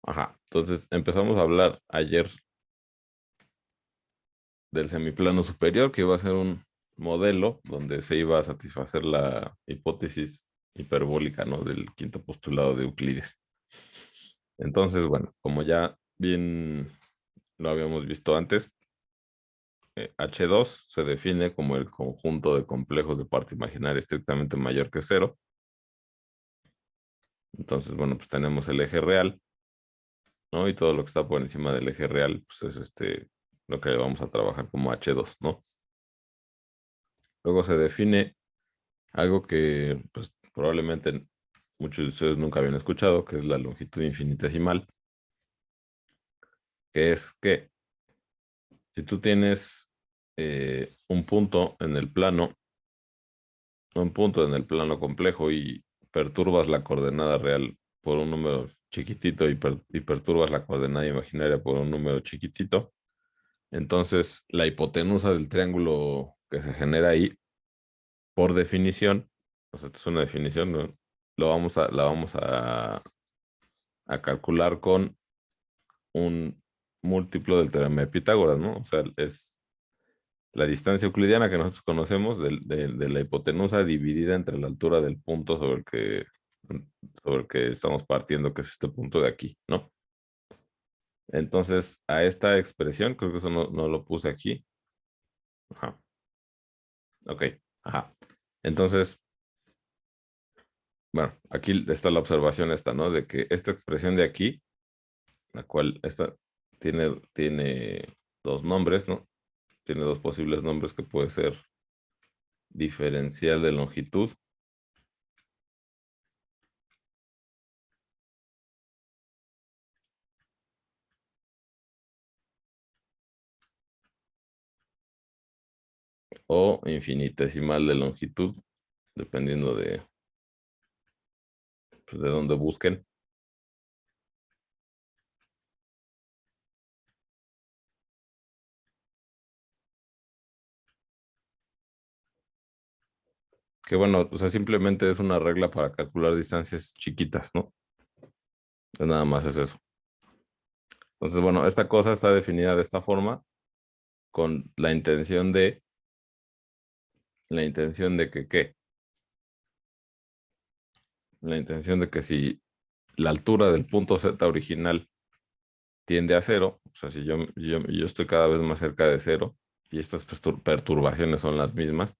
Ajá. Entonces empezamos a hablar ayer del semiplano superior, que iba a ser un modelo donde se iba a satisfacer la hipótesis hiperbólica, ¿no? Del quinto postulado de Euclides. Entonces, bueno, como ya bien lo habíamos visto antes, H2 se define como el conjunto de complejos de parte imaginaria estrictamente mayor que cero. Entonces, bueno, pues tenemos el eje real, ¿no? Y todo lo que está por encima del eje real, pues es lo que vamos a trabajar como H2, ¿no? Luego se define algo que pues, probablemente muchos de ustedes nunca habían escuchado, que es la longitud infinitesimal, que es que si tú tienes un punto en el plano complejo y perturbas la coordenada real por un número chiquitito y perturbas la coordenada imaginaria por un número chiquitito, entonces la hipotenusa del triángulo que se genera ahí, por definición, o sea, esto es una definición, ¿no? La vamos a calcular con un múltiplo del teorema de Pitágoras, ¿no? O sea, es la distancia euclidiana que nosotros conocemos de la hipotenusa dividida entre la altura del punto sobre el que estamos partiendo, que es este punto de aquí, ¿no? Entonces, a esta expresión, creo que eso no lo puse aquí. Ajá. Ok. Ajá. Entonces, bueno, aquí está la observación esta, ¿no? De que esta expresión de aquí, la cual esta tiene dos nombres, ¿no? Tiene dos posibles nombres que puede ser diferencial de longitud o infinitesimal de longitud, dependiendo pues, de dónde busquen. Que bueno, o sea, simplemente es una regla para calcular distancias chiquitas, ¿no? Nada más es eso. Entonces, bueno, esta cosa está definida de esta forma con la intención de que, ¿qué? La intención de que si la altura del punto Z original tiende a cero, o sea, si yo estoy cada vez más cerca de cero y estas perturbaciones son las mismas,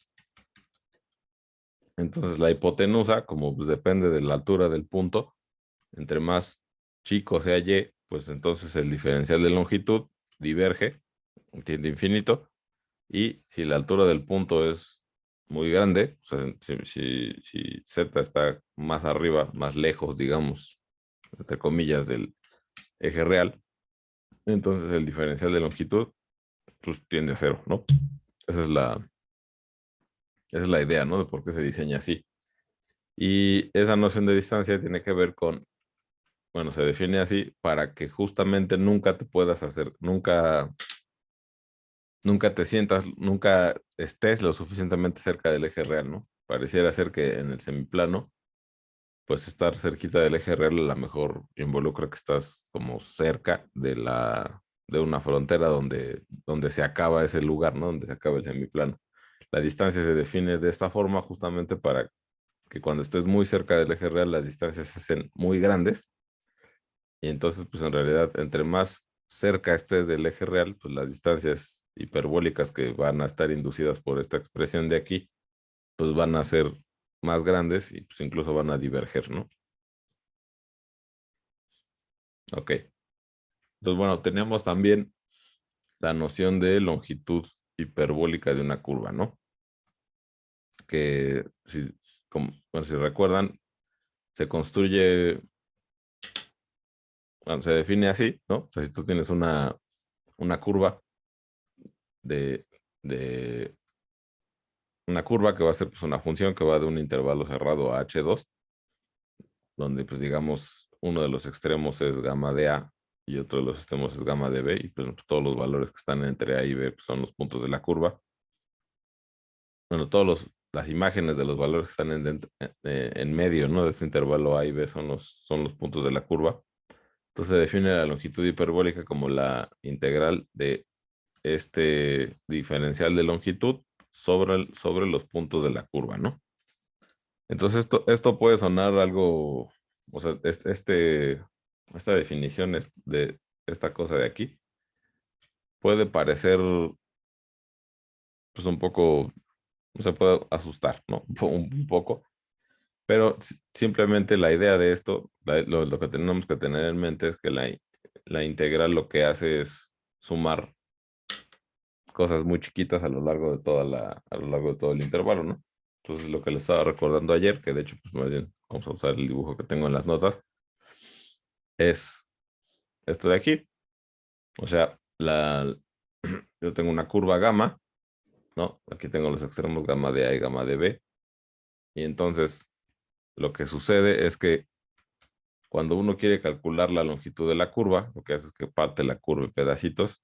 entonces la hipotenusa, como pues, depende de la altura del punto, entre más chico sea y, pues entonces el diferencial de longitud diverge, tiende a infinito, y si la altura del punto es muy grande, o sea, si Z está más arriba, más lejos, digamos, entre comillas, del eje real, entonces el diferencial de longitud pues tiende a cero, ¿no? Esa es esa es la idea, ¿no? De por qué se diseña así. Y esa noción de distancia tiene que ver con, bueno, se define así para que justamente nunca te puedas hacer, nunca te sientas, nunca estés lo suficientemente cerca del eje real, ¿no? Pareciera ser que en el semiplano, pues estar cerquita del eje real a lo mejor involucra que estás como cerca de una frontera donde se acaba ese lugar, ¿no? Donde se acaba el semiplano. La distancia se define de esta forma justamente para que cuando estés muy cerca del eje real las distancias se hacen muy grandes y entonces pues en realidad entre más cerca estés del eje real, pues las distancias hiperbólicas que van a estar inducidas por esta expresión de aquí, pues van a ser más grandes y pues incluso van a diverger, ¿no? Ok. Entonces, bueno, tenemos también la noción de longitud hiperbólica de una curva, ¿no? Que, bueno, si recuerdan, se construye, bueno, se define así, ¿no? O sea, si tú tienes una curva de, de una curva que va a ser pues, una función que va de un intervalo cerrado a h2, donde pues digamos uno de los extremos es gamma de A y otro de los extremos es gamma de B, y pues todos los valores que están entre A y B pues, son los puntos de la curva. Bueno, las imágenes de los valores que están en medio, ¿no? De este intervalo A y B son los puntos de la curva. Entonces se define la longitud hiperbólica como la integral de este diferencial de longitud sobre los puntos de la curva, ¿no? Entonces esto puede sonar algo, o sea, esta definición de esta cosa de aquí puede parecer pues un poco, se puede asustar, ¿no? Un poco, pero simplemente la idea de esto, lo que tenemos que tener en mente es que la integral lo que hace es sumar cosas muy chiquitas a lo largo de a lo largo de todo el intervalo, ¿no? Entonces lo que le estaba recordando ayer, que de hecho, pues más bien vamos a usar el dibujo que tengo en las notas, es esto de aquí. O sea, yo tengo una curva gamma, ¿no? Aquí tengo los extremos gamma de A y gamma de B. Y entonces lo que sucede es que cuando uno quiere calcular la longitud de la curva, lo que hace es que parte la curva en pedacitos,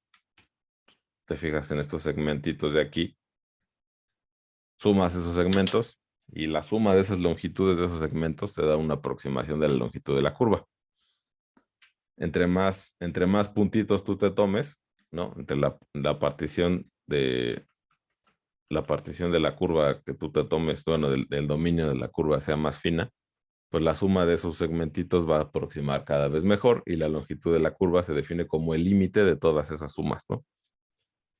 te fijas en estos segmentitos de aquí, sumas esos segmentos y la suma de esas longitudes de esos segmentos te da una aproximación de la longitud de la curva. Entre más puntitos tú te tomes, ¿no? Entre la partición de la curva que tú te tomes, bueno, del dominio de la curva sea más fina, pues la suma de esos segmentitos va a aproximar cada vez mejor y la longitud de la curva se define como el límite de todas esas sumas, ¿no?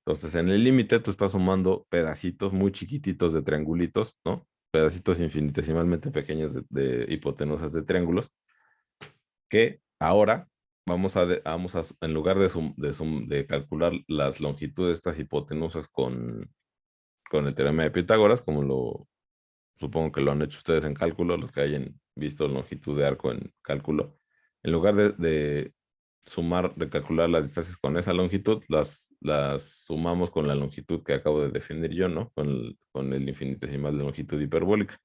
Entonces, en el límite tú estás sumando pedacitos muy chiquititos de triangulitos, ¿no? Pedacitos infinitesimalmente pequeños de hipotenusas de triángulos, que ahora en lugar de calcular las longitudes de estas hipotenusas con el teorema de Pitágoras, como supongo que lo han hecho ustedes en cálculo, los que hayan visto longitud de arco en cálculo, en lugar de calcular las distancias con esa longitud, las sumamos con la longitud que acabo de definir yo, ¿no? Con el infinitesimal de longitud hiperbólica.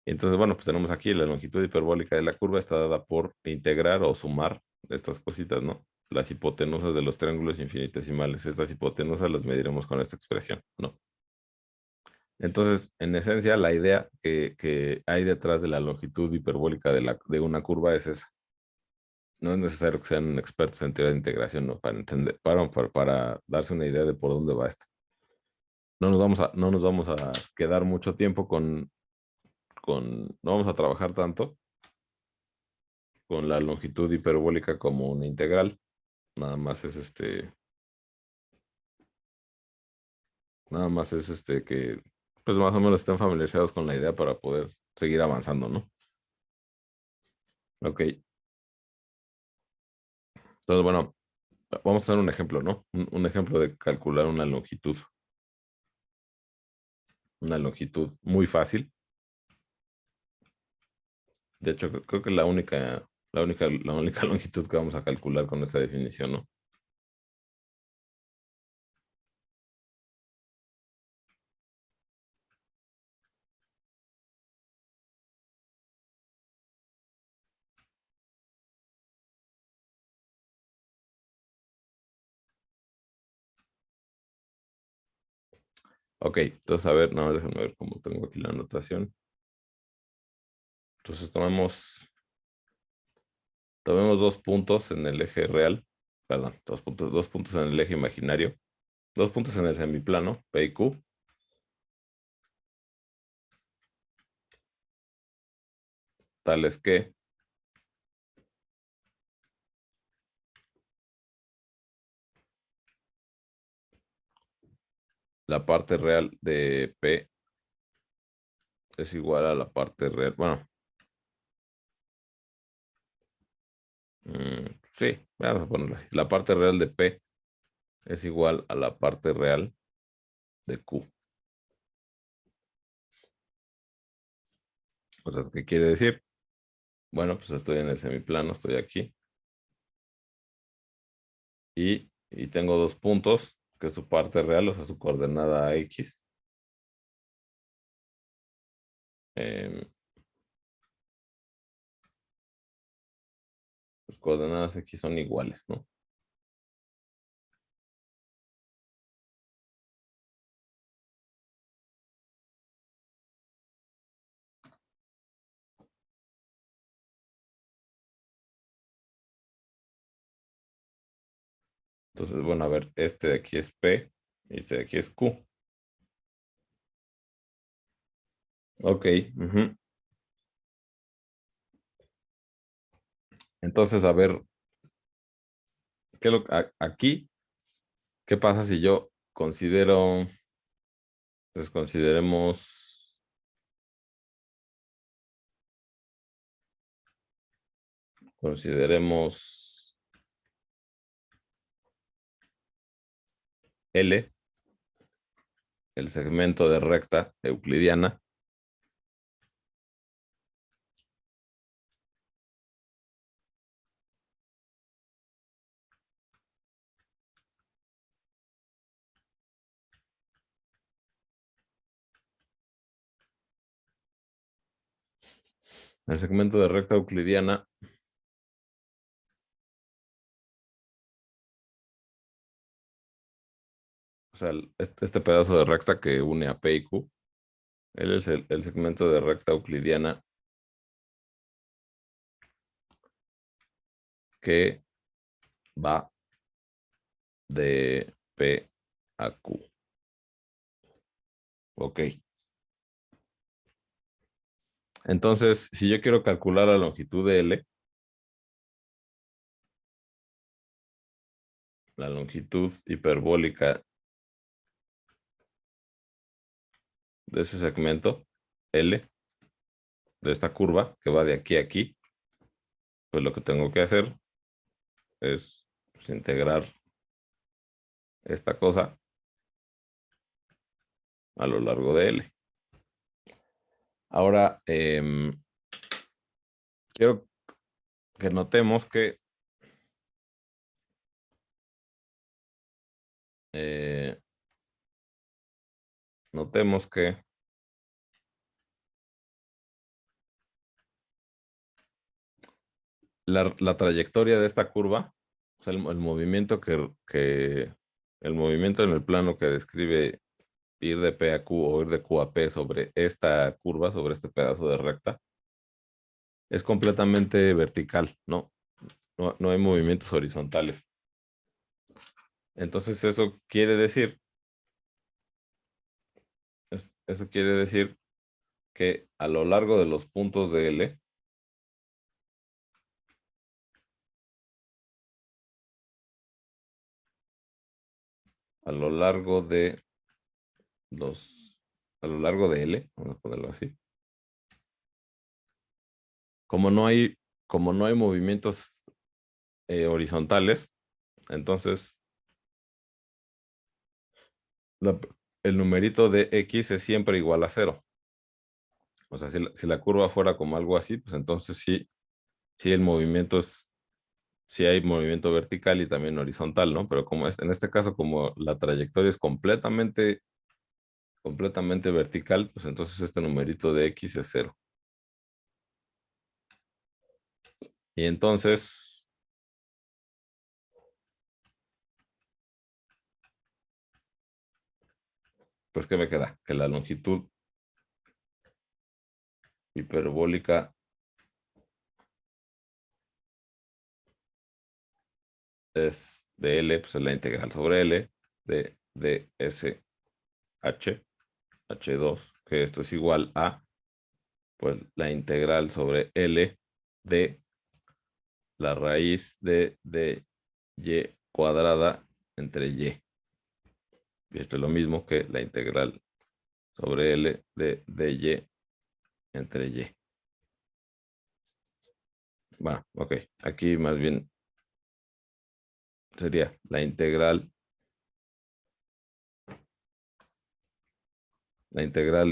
Y entonces, bueno, pues tenemos aquí la longitud hiperbólica de la curva está dada por integrar o sumar estas cositas, ¿no? Las hipotenusas de los triángulos infinitesimales. Estas hipotenusas las mediremos con esta expresión, ¿no? Entonces, en esencia, la idea que hay detrás de la longitud hiperbólica de una curva es esa. No es necesario que sean expertos en teoría de integración, ¿no? Para entender, para darse una idea de por dónde va esto. No nos vamos a quedar mucho tiempo no vamos a trabajar tanto con la longitud hiperbólica como una integral. Nada más es nada más es que, pues más o menos estén familiarizados con la idea para poder seguir avanzando, ¿no? Ok, entonces, bueno, vamos a hacer un ejemplo, ¿no? Un ejemplo de calcular una longitud muy fácil. De hecho, creo que la única longitud que vamos a calcular con esta definición, ¿no? Ok, entonces a ver, no, déjenme ver cómo tengo aquí la anotación. Entonces tomemos dos puntos en el eje real, perdón, dos puntos en el eje imaginario, dos puntos en el semiplano, P y Q, tales que la parte real de P es igual a la parte real, bueno, sí, vamos a ponerlo así. La parte real de P es igual a la parte real de Q. O sea, ¿qué quiere decir? Bueno, pues estoy en el semiplano, estoy aquí. Y tengo dos puntos, que es su parte real, o sea, su coordenada X. Sus coordenadas X son iguales, ¿no? Entonces, bueno, a ver, este de aquí es P y este de aquí es Q. Ok. Ujú. Entonces, a ver, aquí, ¿qué pasa si yo considero, pues consideremos L, el segmento de recta euclidiana, el segmento de recta euclidiana, o sea, este pedazo de recta que une a P y Q, él es el segmento de recta euclidiana que va de P a Q. Ok. Entonces, si yo quiero calcular la longitud de L, la longitud hiperbólica de ese segmento, L, de esta curva que va de aquí a aquí, pues lo que tengo que hacer es pues, integrar esta cosa a lo largo de L. Ahora, quiero que notemos que eh, notemos que la trayectoria de esta curva, o sea, el movimiento el movimiento en el plano que describe ir de P a Q o ir de Q a P sobre esta curva, sobre este pedazo de recta, es completamente vertical, ¿no? No hay movimientos horizontales. Entonces eso quiere decir que a lo largo de los puntos de L, a lo largo de a lo largo de L, vamos a ponerlo así, como no hay, como no hay movimientos horizontales, entonces la- el numerito de X es siempre igual a cero. O sea, si la curva fuera como algo así, pues entonces sí el movimiento sí hay movimiento vertical y también horizontal, ¿no? Pero como en este caso, como la trayectoria es completamente vertical, pues entonces este numerito de X es cero. Y entonces, pues, ¿qué me queda? Que la longitud hiperbólica es de L, pues es la integral sobre L de S H, H2, que esto es igual a, pues, la integral sobre L de la raíz de Y cuadrada entre Y. Y esto es lo mismo que la integral sobre L de Y entre Y. Bueno, ok. Aquí más bien sería la integral,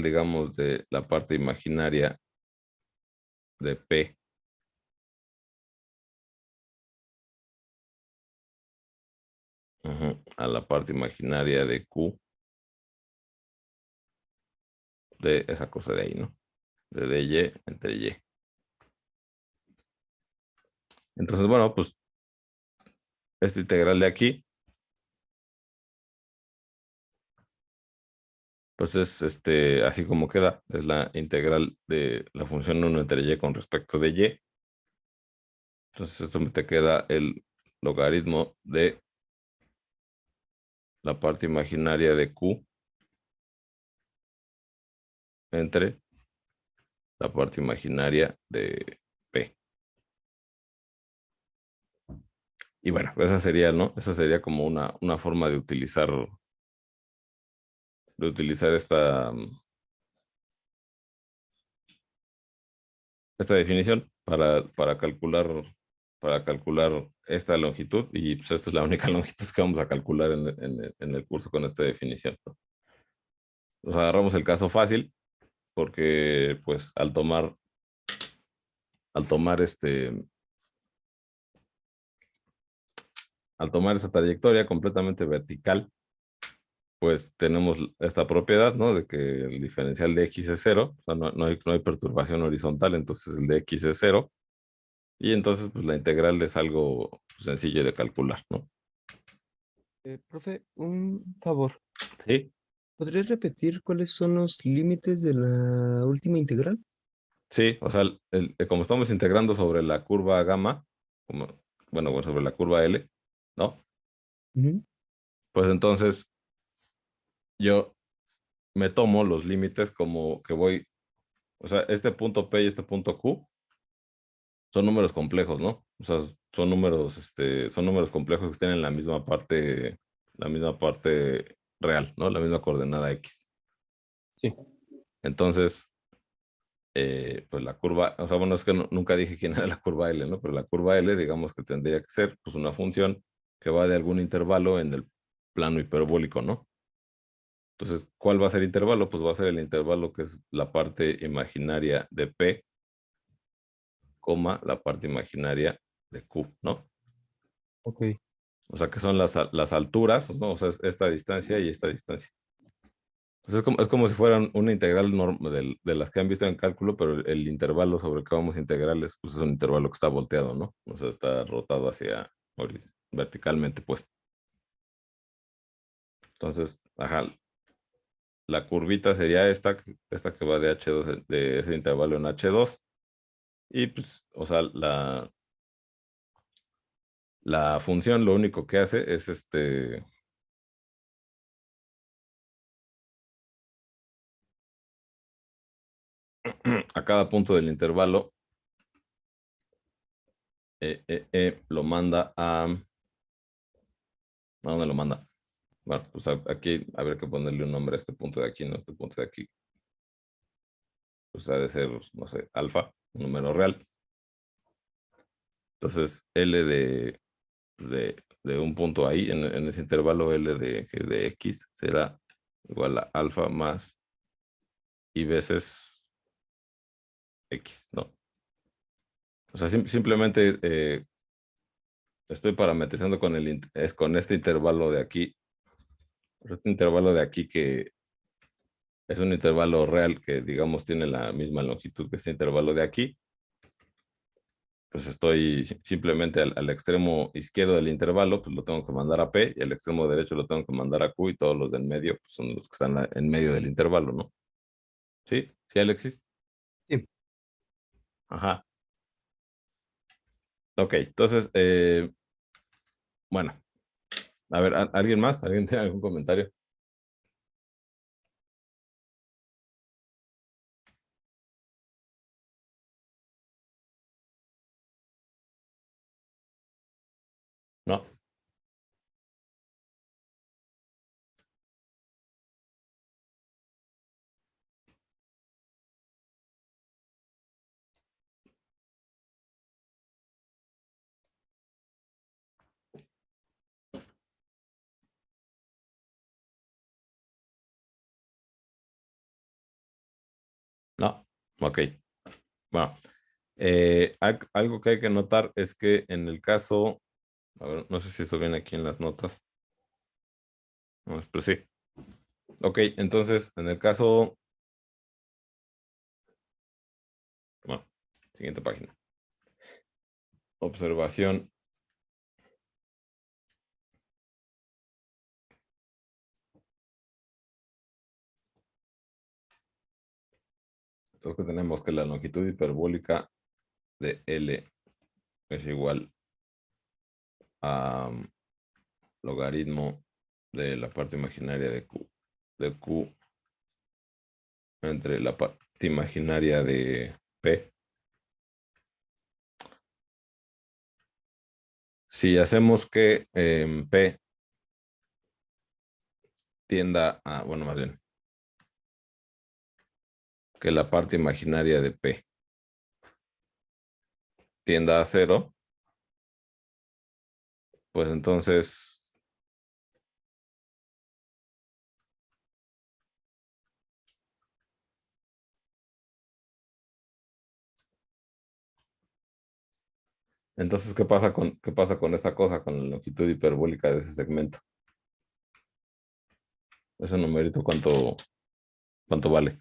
digamos, de la parte imaginaria de P a la parte imaginaria de Q de esa cosa de ahí, ¿no? De dy entre Y. Entonces, bueno, pues esta integral de aquí, pues es así como queda, es la integral de la función 1 entre Y con respecto de Y. Entonces esto te queda el logaritmo de la parte imaginaria de Q entre la parte imaginaria de P. Y bueno, esa sería, ¿no? Esa sería como una forma de utilizar esta definición para calcular esta longitud. Y pues esta es la única longitud que vamos a calcular en el curso con esta definición, ¿no? Nos agarramos el caso fácil porque pues al tomar al tomar esta trayectoria completamente vertical, pues tenemos esta propiedad, ¿no? De que el diferencial de x es cero, o sea, no hay perturbación horizontal, entonces el de x es cero, y entonces pues la integral es algo sencillo de calcular, ¿no? Profe, un favor. Sí, ¿Podrías repetir cuáles son los límites de la última integral? sí, o sea, como estamos integrando sobre la curva gamma, como, bueno, sobre la curva L, ¿no? Ujú. Pues entonces yo me tomo los límites como que voy, o sea, este punto P y este punto Q son números complejos, ¿no? O sea, son números complejos que tienen la misma parte real, ¿no? La misma coordenada X. Sí. Entonces, pues la curva, o sea, bueno, es que nunca dije quién era la curva L, ¿no? Pero la curva L, digamos que tendría que ser, pues, una función que va de algún intervalo en el plano hiperbólico, ¿no? Entonces, ¿cuál va a ser el intervalo? Pues va a ser el intervalo que es la parte imaginaria de P, coma, la parte imaginaria de Q, ¿no? Ok. O sea, que son las alturas, ¿no? O sea, esta distancia y esta distancia. Pues es como si fueran una integral de las que han visto en cálculo, pero el intervalo sobre el que vamos a integrarles, pues es un intervalo que está volteado, ¿no? O sea, está rotado verticalmente, pues. Entonces, ajá, la curvita sería esta que va de H2, de ese intervalo en H2. Y pues, o sea, la función lo único que hace es a cada punto del intervalo, lo manda ¿a dónde lo manda? Bueno, pues aquí habría que ponerle un nombre a este punto de aquí, ¿no? Este punto de aquí, pues ha de ser, no sé, alfa, un número real. Entonces, L de un punto ahí, en ese intervalo L de X, será igual a alfa más y veces X, ¿no? O sea, simplemente estoy parametrizando con este intervalo de aquí, este intervalo de aquí que es un intervalo real que, digamos, tiene la misma longitud que este intervalo de aquí. Pues estoy simplemente al extremo izquierdo del intervalo, pues lo tengo que mandar a P, y al extremo derecho lo tengo que mandar a Q, y todos los del medio pues, son los que están en medio del intervalo, ¿no? ¿Sí? ¿Sí, Alexis? Sí. Ajá. Ok, entonces, bueno, a ver, ¿alguien más? ¿Alguien tiene algún comentario? No, no, ok. Bueno, algo que hay que notar es que en el caso, a ver, no sé si eso viene aquí en las notas, no, pero sí. Ok, entonces, en el caso, bueno, siguiente página. Observación. Entonces tenemos que la longitud hiperbólica de L es igual a logaritmo de la parte imaginaria de Q entre la parte imaginaria de P. Si hacemos que P tienda a, bueno, más bien, que la parte imaginaria de P tienda a cero, pues entonces, qué pasa con esta cosa, con la longitud hiperbólica de ese segmento? Ese numerito, ¿cuánto vale?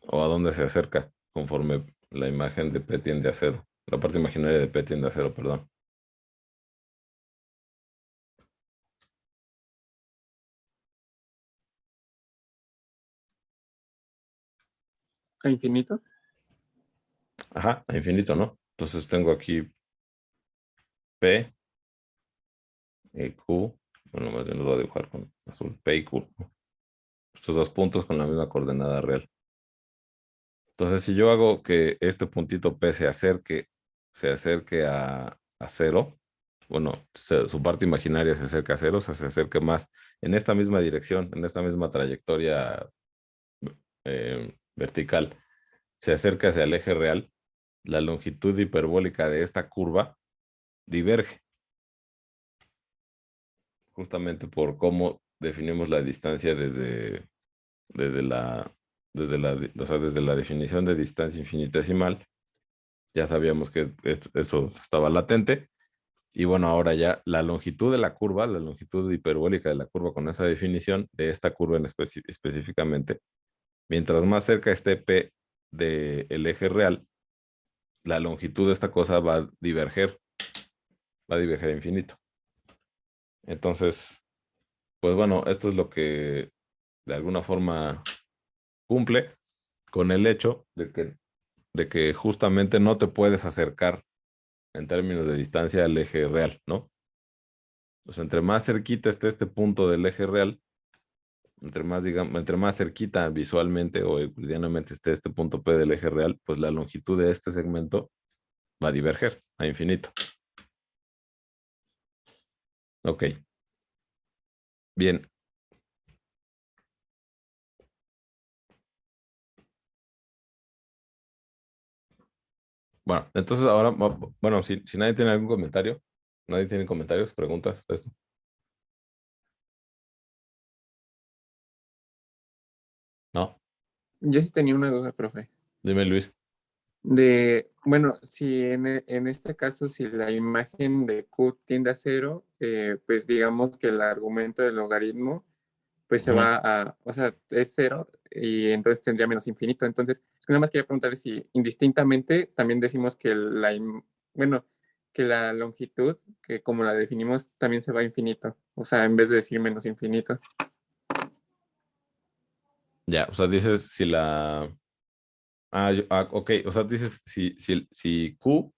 ¿O a dónde se acerca conforme la imagen de P tiende a cero? La parte imaginaria de P tiende a cero, perdón. ¿A infinito? Ajá, a infinito, ¿no? Entonces tengo aquí P y Q. Bueno, más bien lo voy a dibujar con azul. P y Q, ¿no? Estos dos puntos con la misma coordenada real. Entonces, si yo hago que este puntito P se acerque a cero, bueno, su parte imaginaria se acerca a cero, o sea, se acerque más en esta misma dirección, en esta misma trayectoria vertical, se acerca hacia el eje real, la longitud hiperbólica de esta curva diverge, justamente por cómo definimos la distancia desde la, o sea, desde la definición de distancia infinitesimal. Ya sabíamos que eso estaba latente. Y bueno, ahora ya la longitud de la curva, la longitud hiperbólica de la curva con esa definición, de esta curva específicamente, mientras más cerca esté P del eje real, la longitud de esta cosa va a diverger a infinito. Entonces, pues bueno, esto es lo que de alguna forma cumple con el hecho de que justamente no te puedes acercar en términos de distancia al eje real, ¿no? Pues entre más cerquita esté este punto del eje real, entre más cerquita visualmente o euclidianamente esté este punto P del eje real, pues la longitud de este segmento va a diverger a infinito. Ok. Bien. Bueno, entonces ahora, bueno, si nadie tiene algún comentario, nadie tiene comentarios, preguntas de esto. No, Yo sí tenía una duda, profe. dime Luis. Bueno, si en este caso, si la imagen de Q tiende a cero, pues digamos que el argumento del logaritmo, pues se Ujú. va a, o sea, es cero y entonces tendría menos infinito. Entonces, nada más quería preguntarle si indistintamente también decimos que bueno, que la longitud, que como la definimos, también se va a infinito. O sea, en vez de decir menos infinito. Ya, o sea, dices si la... ok, o sea, dices si Q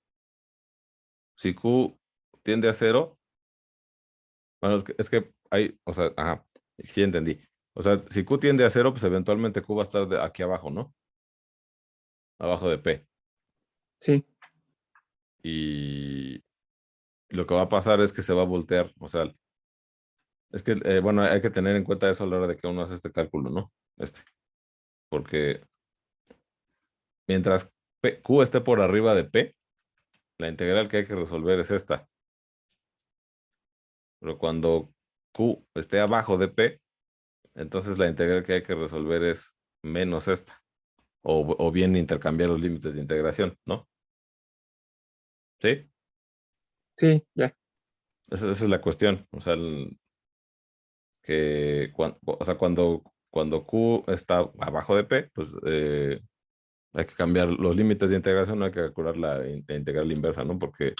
tiende a cero, bueno, es que hay, o sea, ajá, sí entendí. O sea, si Q tiende a cero, pues eventualmente Q va a estar aquí abajo, ¿no? Abajo de P. Sí, Y lo que va a pasar es que se va a voltear, o sea, es que, bueno, hay que tener en cuenta eso a la hora de que uno hace este cálculo, ¿no? Porque mientras Q esté por arriba de P, la integral que hay que resolver es esta. Pero cuando Q esté abajo de P, entonces la integral que hay que resolver es menos esta. O bien intercambiar los límites de integración, ¿no? ¿Sí? sí, ya. Esa es la cuestión. O sea, o sea, cuando Q está abajo de P, pues hay que cambiar los límites de integración, no hay que calcular la integral inversa, ¿no? Porque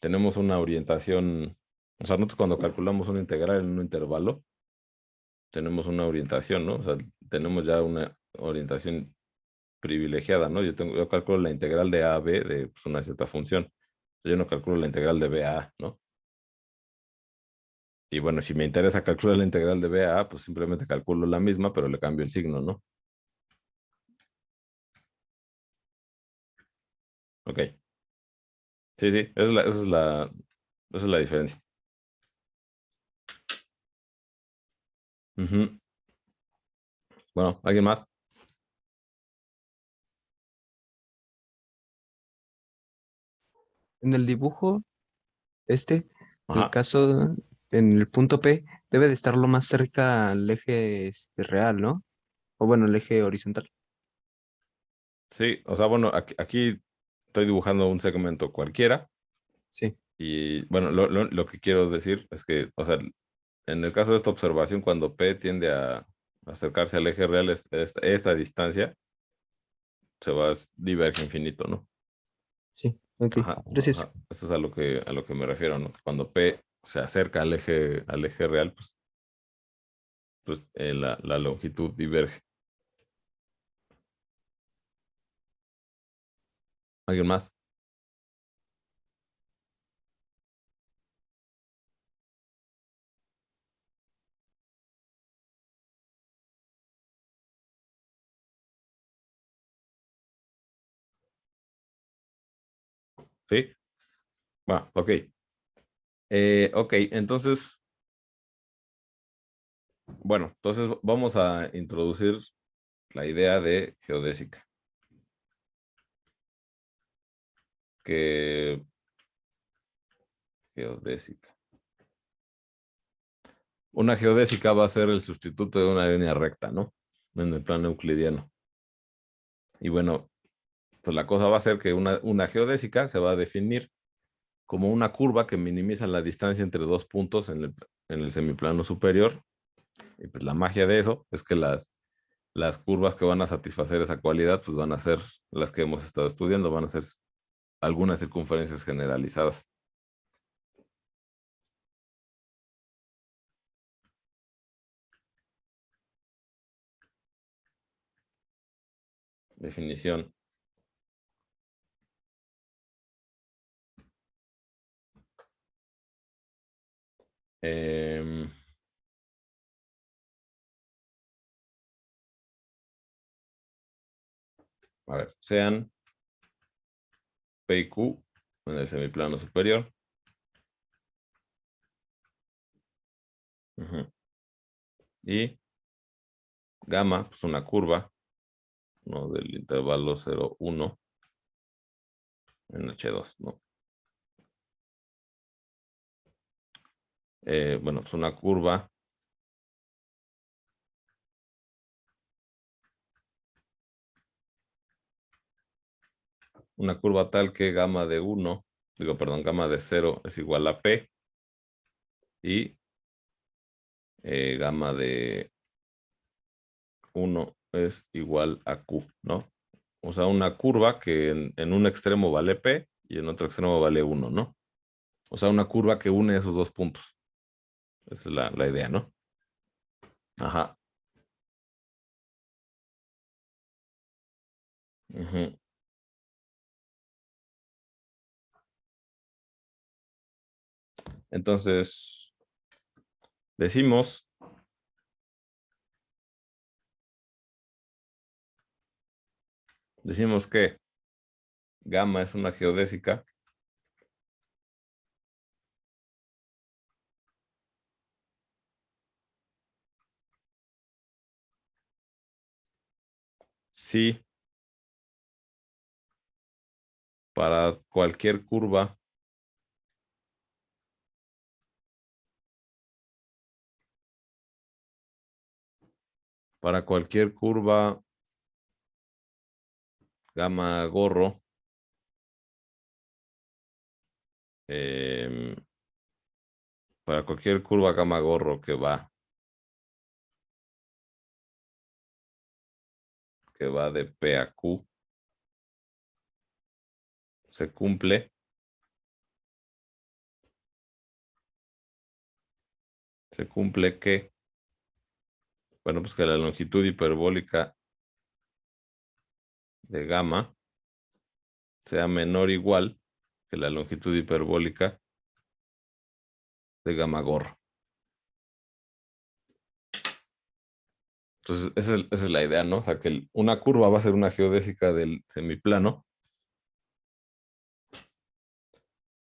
tenemos una orientación, o sea, nosotros cuando calculamos una integral en un intervalo, tenemos una orientación, ¿no? O sea, tenemos ya una orientación privilegiada, ¿no? Yo calculo la integral de A a B de pues, una cierta función. Yo no calculo la integral de B a A, ¿no? Y bueno, si me interesa calcular la integral de b a, pues simplemente calculo la misma, pero le cambio el signo, ¿no? Ok. Sí, sí, esa es la diferencia. Ujú. Bueno, ¿alguien más? En el dibujo, el Ajá. caso en el punto P debe de estar lo más cerca al eje real, ¿no? O bueno, el eje horizontal. Sí, o sea, bueno, aquí estoy dibujando un segmento cualquiera Sí, y bueno, lo que quiero decir es que, o sea, en el caso de esta observación, cuando P tiende a acercarse al eje real, esta distancia diverge infinito, ¿no? sí, ok, Ajá, gracias. ajá. Eso es a lo que me refiero, ¿no? Cuando P se acerca al eje real, pues la longitud diverge. ¿Alguien más? ¿Sí? Va, ok. Ok, entonces, bueno, entonces vamos a introducir la idea de geodésica, que geodésica. Una geodésica va a ser el sustituto de una línea recta, ¿no? En el plano euclidiano. Y bueno, pues la cosa va a ser que una geodésica se va a definir como una curva que minimiza la distancia entre dos puntos en el semiplano superior. Y pues la magia de eso es que las curvas que van a satisfacer esa cualidad, pues van a ser las que hemos estado estudiando, van a ser algunas circunferencias generalizadas. Definición. Em, a ver, sean P y Q en el semiplano superior. Ujú. Y gamma, pues una curva, ¿no? Del intervalo 0, 1 en H2, ¿no? Bueno, pues una curva tal que gamma de 1, digo, perdón, gamma de 0 es igual a P y gamma de 1 es igual a Q, ¿no? O sea, una curva que en un extremo vale P y en otro extremo vale 1, ¿no? O sea, una curva que une esos dos puntos. Esa es la idea, ¿no? Ajá. Ujú. Entonces, decimos, decimos que gamma es una geodésica si para cualquier curva gamma gorro, em, para cualquier curva gamma gorro que va de P a Q, se cumple que, bueno, pues que la longitud hiperbólica de gamma sea menor o igual que la longitud hiperbólica de gamma gorro. Entonces, esa es la idea, ¿no? O sea, que una curva va a ser una geodésica del semiplano.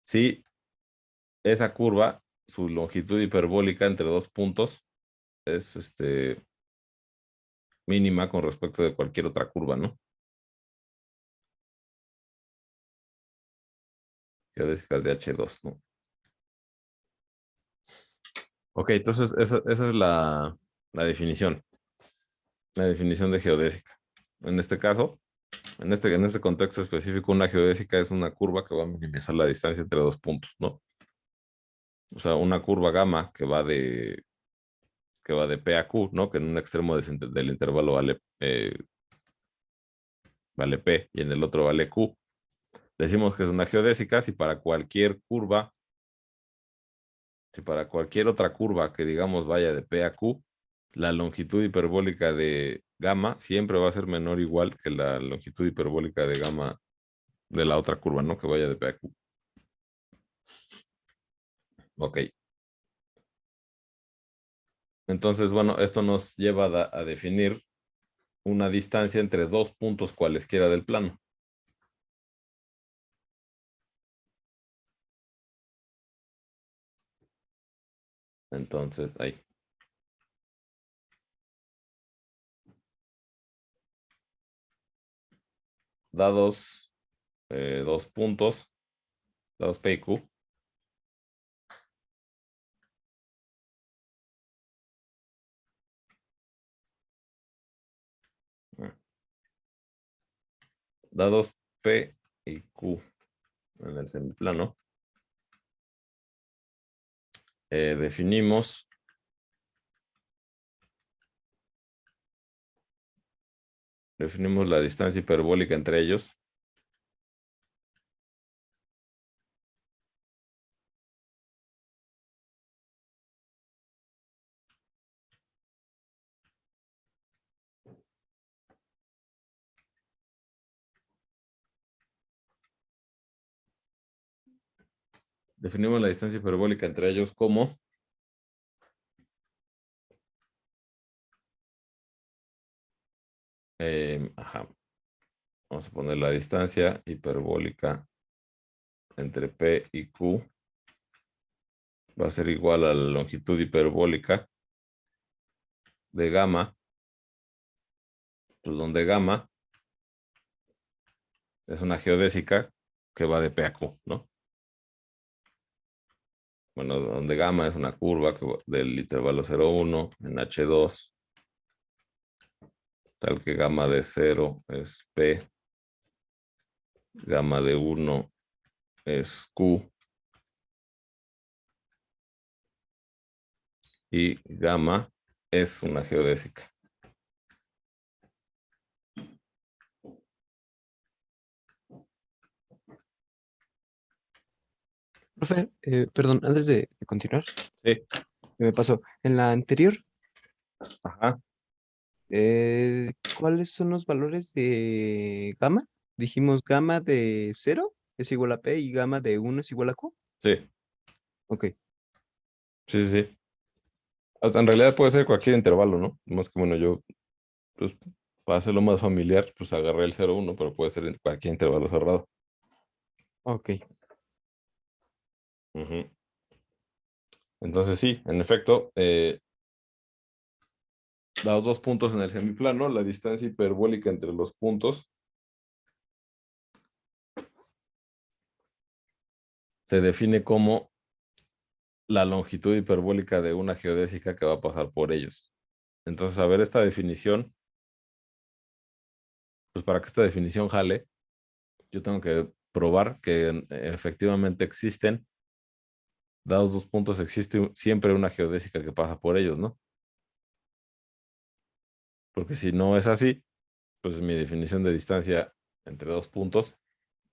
Si esa curva, su longitud hiperbólica entre dos puntos es mínima con respecto de cualquier otra curva, ¿no? Geodésicas de H2, ¿no? Ok, entonces esa es la definición. La definición de geodésica. En este caso, en este contexto específico, una geodésica es una curva que va a minimizar la distancia entre dos puntos, ¿no? O sea, una curva gamma que va de P a Q, ¿no? Que en un extremo del intervalo vale P y en el otro vale Q. Decimos que es una geodésica si para cualquier curva, si para cualquier otra curva que digamos vaya de P a Q, la longitud hiperbólica de gamma siempre va a ser menor o igual que la longitud hiperbólica de gamma de la otra curva, ¿no? Que vaya de P a Q. Ok. Entonces, bueno, esto nos lleva a definir una distancia entre dos puntos cualesquiera del plano. Entonces, ahí. Dados dos puntos, dados P y Q. Dados P y Q en el semiplano. Definimos la distancia hiperbólica entre ellos. Definimos la distancia hiperbólica entre ellos como ajá. Vamos a poner la distancia hiperbólica entre P y Q va a ser igual a la longitud hiperbólica de gamma, pues donde gamma es una geodésica que va de P a Q, ¿no? Bueno, donde gamma es una curva del intervalo 0,1 en H2, tal que gamma de 0 es P, gamma de 1 es Q y gamma es una geodésica. Profe, perdón, antes de continuar, Sí, me pasó. En la anterior, ajá, ¿cuáles son los valores de gamma? Dijimos gamma de 0 es igual a P y gamma de 1 es igual a Q. sí, Ok, sí, sí, sí. Hasta en realidad puede ser cualquier intervalo, ¿no? Más que bueno, yo, pues, para hacerlo más familiar, pues agarré el 0,1, pero puede ser en cualquier intervalo cerrado. ok. Ujú. Entonces sí, en efecto, dados dos puntos en el semiplano, la distancia hiperbólica entre los puntos se define como la longitud hiperbólica de una geodésica que va a pasar por ellos. Entonces, a ver esta definición, pues para que esta definición jale, yo tengo que probar que efectivamente existen, dados dos puntos, existe siempre una geodésica que pasa por ellos, ¿no? Porque si no es así, pues mi definición de distancia entre dos puntos,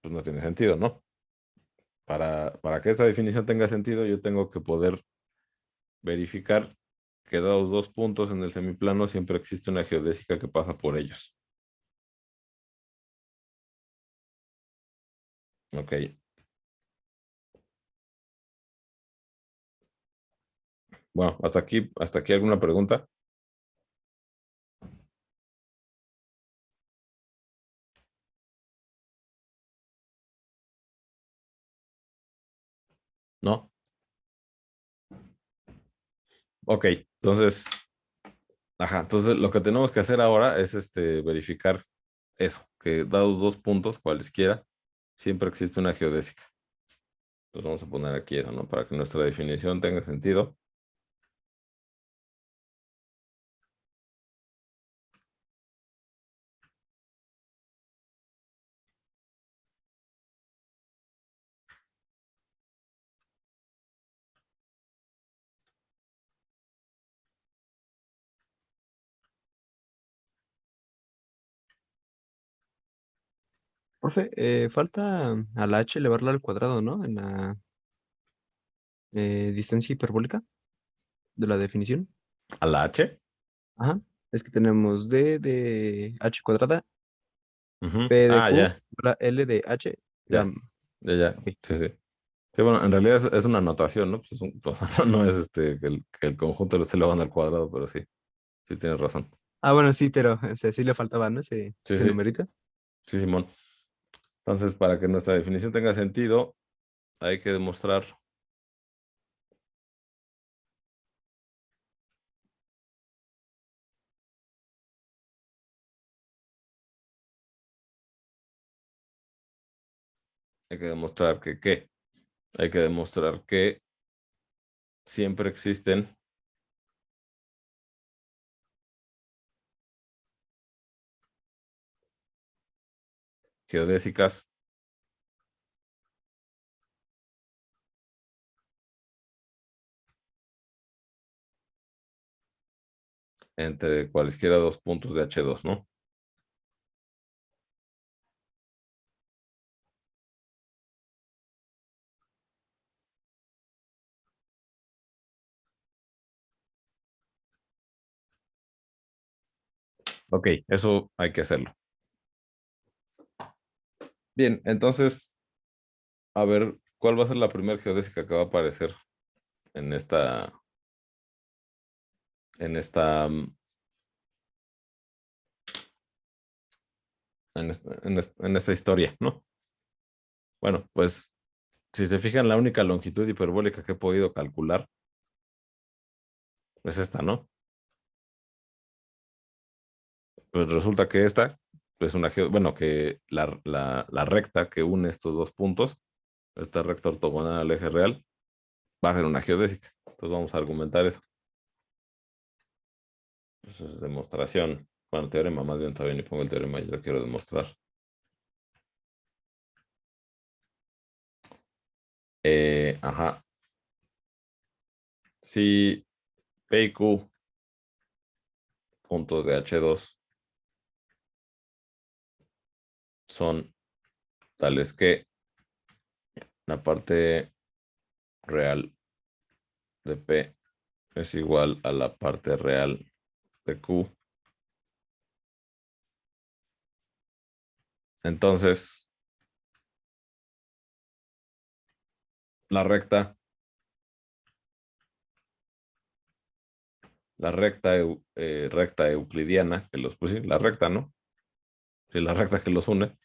pues no tiene sentido, ¿no? Para que esta definición tenga sentido, yo tengo que poder verificar que dados dos puntos en el semiplano, siempre existe una geodésica que pasa por ellos. Ok. Bueno, hasta aquí alguna pregunta. ¿no? Ok, entonces, ajá, entonces lo que tenemos que hacer ahora es verificar eso, que dados dos puntos, cualesquiera, siempre existe una geodésica. Entonces vamos a poner aquí eso, ¿no? Para que nuestra definición tenga sentido. Profe, falta a la h elevarla al cuadrado, ¿no? En la distancia hiperbólica de la definición. A la H. Ajá. Es que tenemos d de h cuadrada, Ujú. p de Ah, q, ya, l de h. ya, ya, ya. Ok. Sí, sí. Sí, bueno, en realidad es una anotación, ¿no? Pues o sea, no es que el conjunto lo esté elevando al cuadrado, pero sí, sí tienes razón. Ah, bueno, sí, pero o sea, sí le faltaba, ¿no? Sí, Ese sí, numerito. sí, Simón. Entonces, para que nuestra definición tenga sentido, hay que demostrar hay que demostrar que, ¿qué? Hay que demostrar que siempre existen geodésicas entre cualesquiera dos puntos de H2, ¿no? Ok, eso hay que hacerlo. Bien, entonces, a ver, ¿cuál va a ser la primera geodésica que va a aparecer en en esta, en esta historia, ¿no? Bueno, pues si se fijan, la única longitud hiperbólica que he podido calcular es esta, ¿no? Pues resulta que esta es bueno, que la recta que une estos dos puntos, esta recta ortogonal al eje real, va a ser una geodésica. Entonces vamos a argumentar eso. Pues es demostración. Bueno, teorema, más bien todavía ni pongo el teorema, yo lo quiero demostrar. Ajá. Si P y Q, puntos de H2, son tales que la parte real de P es igual a la parte real de Q, entonces la recta, recta euclidiana, que los, pues sí, la recta, ¿no? Sí, la recta que los une,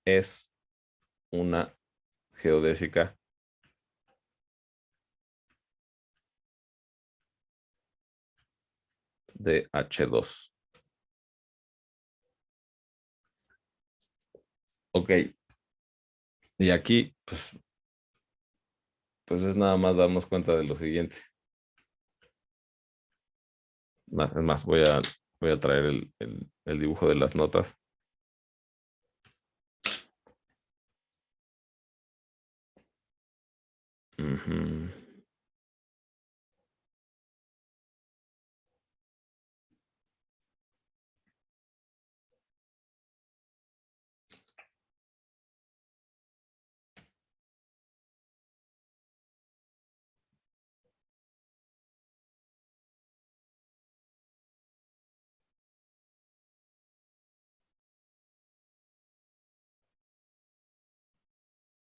es una geodésica de H2. Ok, y aquí, pues es nada más darnos cuenta de lo siguiente. Es más, voy a traer el dibujo de las notas. Ujú.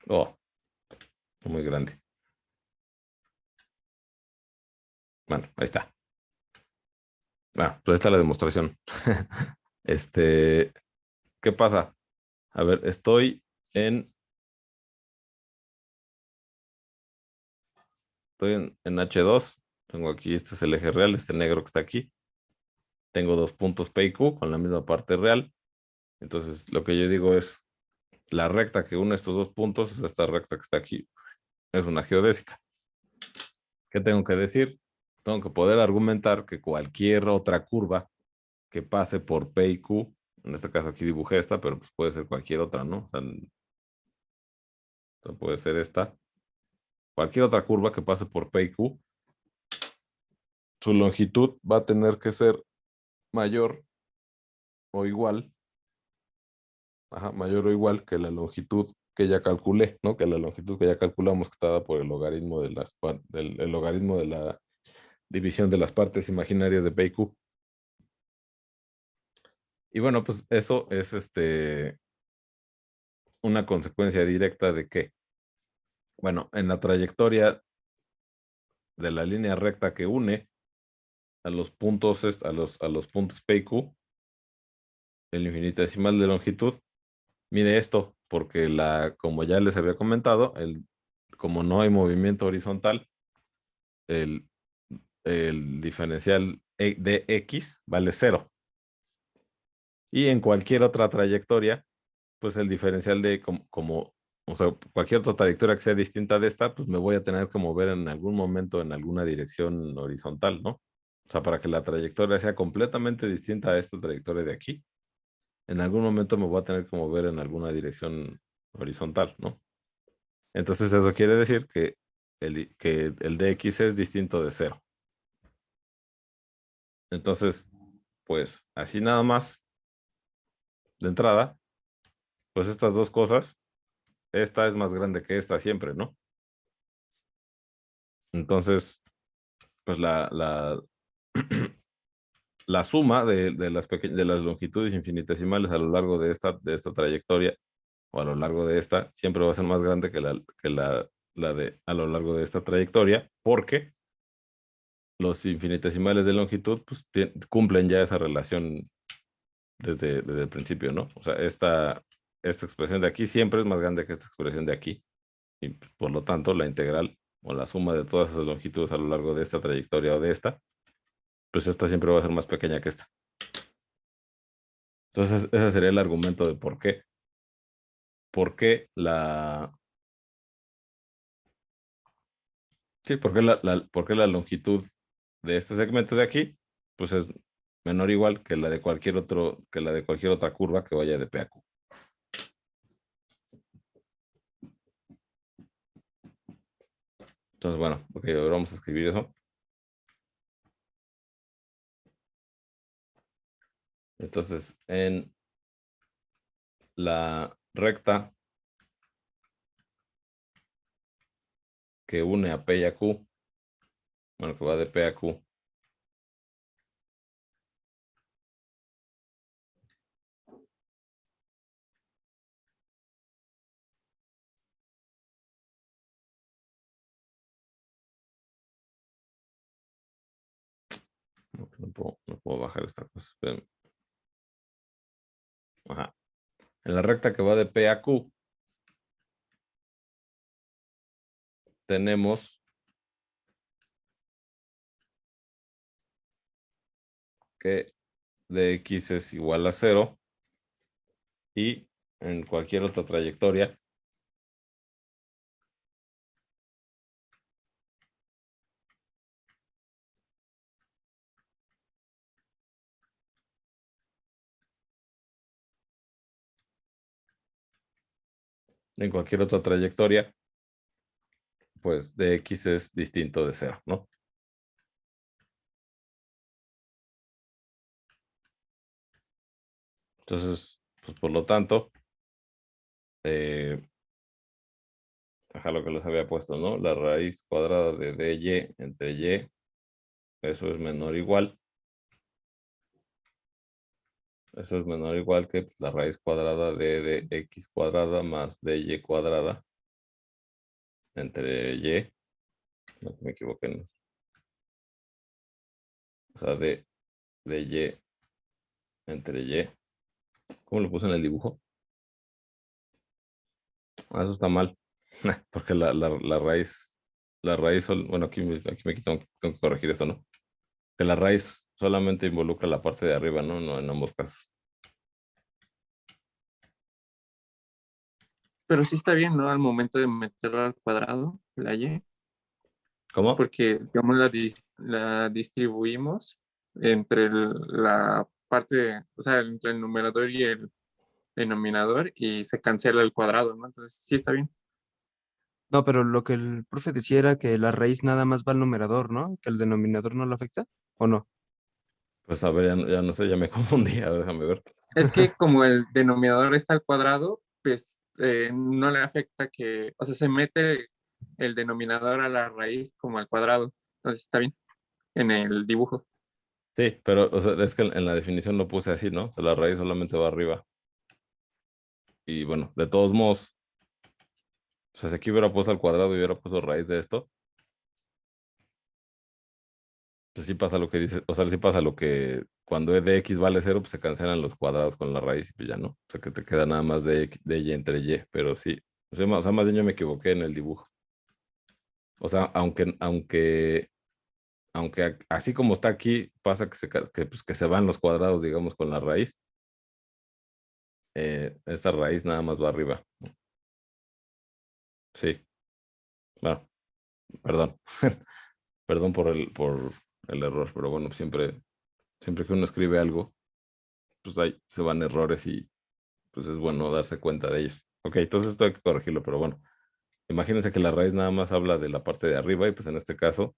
Oh, muy grande. Bueno, ahí está. Pues ahí está la demostración. ¿Qué pasa? A ver, estoy en H2. Tengo aquí, este es el eje real, este negro que está aquí. Tengo dos puntos P y Q con la misma parte real. Entonces, lo que yo digo es, la recta que une estos dos puntos, esta recta que está aquí, es una geodésica. ¿Qué tengo que decir? Tengo que poder argumentar que cualquier otra curva que pase por P y Q, en este caso aquí dibujé esta, pero pues puede ser cualquier otra, ¿no? O sea, puede ser esta. Cualquier otra curva que pase por P y Q, su longitud va a tener que ser mayor o igual, mayor o igual que la longitud que ya calculé, ¿no? Que la longitud que ya calculamos que está dada por el logaritmo de el logaritmo de la división de las partes imaginarias de P y Q. Y bueno, pues eso es una consecuencia directa de que, bueno, en la trayectoria de la línea recta que une a los puntos, a los puntos P y Q, el infinitesimal de longitud mide esto, porque como ya les había comentado, como no hay movimiento horizontal, el, el diferencial de X vale 0. Y en cualquier otra trayectoria, pues el diferencial de o sea, cualquier otra trayectoria que sea distinta de esta, pues me voy a tener que mover en algún momento en alguna dirección horizontal, ¿no? O sea, para que la trayectoria sea completamente distinta a esta trayectoria de aquí, en algún momento me voy a tener que mover en alguna dirección horizontal, ¿no? Entonces eso quiere decir que el dx es distinto de 0. Entonces, pues así nada más, de entrada, pues estas dos cosas, esta es más grande que esta siempre, ¿no? Entonces, pues la suma de las longitudes infinitesimales a lo largo de esta trayectoria o a lo largo de esta siempre va a ser más grande que la de a lo largo de esta trayectoria, porque los infinitesimales de longitud pues, cumplen ya esa relación desde el principio, ¿no? O sea, esta expresión de aquí siempre es más grande que esta expresión de aquí. Y pues, por lo tanto, la integral o la suma de todas esas longitudes a lo largo de esta trayectoria o de esta, pues esta siempre va a ser más pequeña que esta. Entonces, ese sería el argumento de por qué. ¿Por qué sí, por qué la longitud de este segmento de aquí, pues es menor o igual que la de cualquier otra curva que vaya de P a Q. Entonces, bueno, ok, ahora vamos a escribir eso. Entonces, en la recta que une a P y a Q, bueno, que va de P a Q, no puedo bajar esta cosa. Espérenme. Ajá. En la recta que va de P a Q, tenemos que dx es igual a 0 y en cualquier otra trayectoria pues dx es distinto de 0, ¿no? Entonces, pues por lo tanto, lo que les había puesto, ¿no? La raíz cuadrada de dy entre y, eso es menor o igual. Eso es menor o igual que pues, la raíz cuadrada de x cuadrada más dy cuadrada entre y. No me equivoqué, ¿no? O sea, de y entre Y. ¿Cómo lo puse en el dibujo? Ah, eso está mal. Porque la raíz, bueno, aquí me quito, tengo que corregir esto, ¿no? Que la raíz solamente involucra la parte de arriba, ¿no? No en ambos casos. Pero sí está bien, ¿no? Al momento de meterlo al cuadrado, la Y, ¿Cómo? porque digamos la distribuimos entre la parte, o sea, entre el numerador y el denominador y se cancela el cuadrado, ¿no? Entonces sí está bien. No, pero lo que el profe decía era que la raíz nada más va al numerador, ¿no? Que el denominador no lo afecta, ¿o no? Pues a ver, ya no sé, ya me confundí. A ver, déjame ver. Es que como el denominador está al cuadrado, pues no le afecta que, o sea, se mete el denominador a la raíz como al cuadrado. Entonces está bien en el dibujo. Sí, pero o sea, es que en la definición lo puse así, ¿no? O sea, la raíz solamente va arriba. Y bueno, de todos modos, o sea, si aquí hubiera puesto al cuadrado y hubiera puesto raíz de esto, pues sí pasa lo que dice, o sea, sí pasa lo que cuando e de x vale 0, pues se cancelan los cuadrados con la raíz y pues ya no. O sea, que te queda nada más de y entre y, pero sí. O sea, más bien yo me equivoqué en el dibujo. O sea, aunque así como está aquí, pasa pues, que se van los cuadrados, digamos, con la raíz. Esta raíz nada más va arriba. Sí, bueno, perdón. Perdón por el error, pero bueno, siempre que uno escribe algo, pues ahí se van errores y pues es bueno darse cuenta de ellos. Ok, entonces esto hay que corregirlo, pero bueno, imagínense que la raíz nada más habla de la parte de arriba y pues en este caso,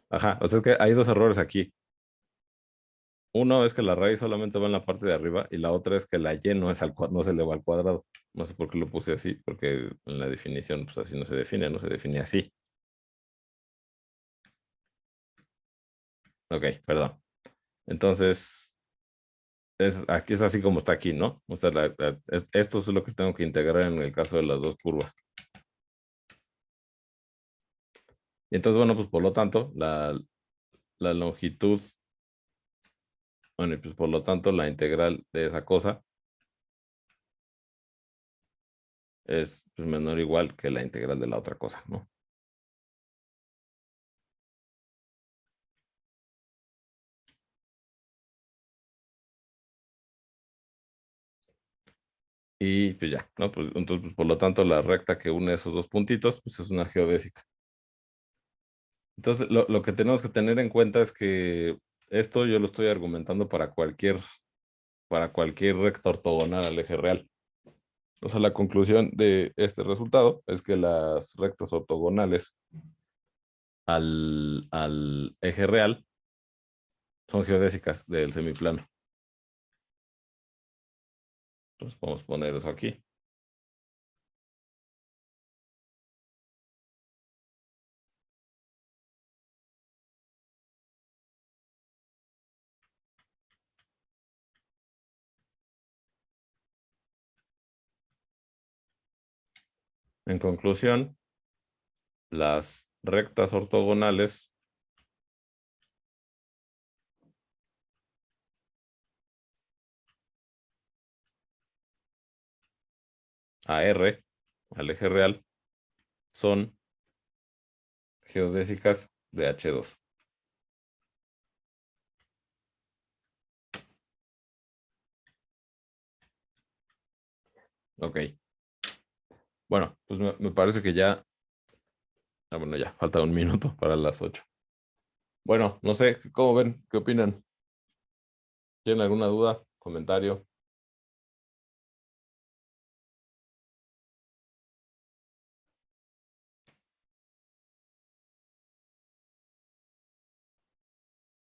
ajá, o sea, es que hay dos errores aquí. Uno es que la raíz solamente va en la parte de arriba y la otra es que la y no es no se le va al cuadrado. No sé por qué lo puse así, porque en la definición pues así no se define así. Ok, perdón. Entonces, aquí es así como está aquí, ¿no? O sea, esto es lo que tengo que integrar en el caso de las dos curvas. Y entonces, bueno, pues por lo tanto, la longitud, bueno, y pues por lo tanto, la integral de esa cosa es pues, menor o igual que la integral de la otra cosa, ¿no? Y pues ya, ¿no? Pues entonces, pues, por lo tanto, la recta que une esos dos puntitos, pues es una geodésica. Entonces, lo que tenemos que tener en cuenta es que esto yo lo estoy argumentando para cualquier recta ortogonal al eje real. O sea, la conclusión de este resultado es que las rectas ortogonales al eje real son geodésicas del semiplano. Entonces podemos poner eso aquí. En conclusión, las rectas ortogonales a R, al eje real, son geodésicas de H2. Ok. Bueno, pues me parece que ya, bueno, ya falta un minuto para las 8. Bueno, no sé, ¿cómo ven? ¿Qué opinan? ¿Tienen alguna duda? ¿Comentario?